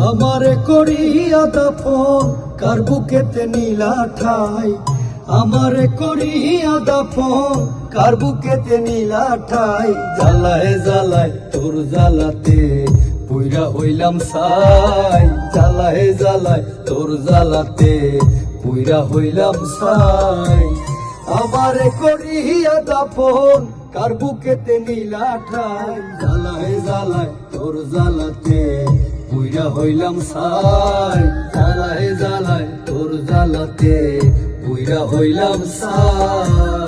আমারে করিয়া দাফন কার বুকেতে নীলা ঠাই, আমারে করিয়া দাফন কার বুকেতে নীলা ঠাই। জ্বালায় জ্বালায় তোর জ্বালাতে পুইরা হইলাম ছাই, জ্বালায় জ্বালায় তোর জ্বালাতে পুইরা হইলাম ছাই। আমারে করিয়া দাফন কার বুকেতে নীলা ঠাই, জ্বালায় জ্বালায় তোর জ্বালাতে পুইরা হইলাম ছাই, জ্বালায় জ্বালায় তোর জ্বালাতে পুইরা হইলাম ছাই।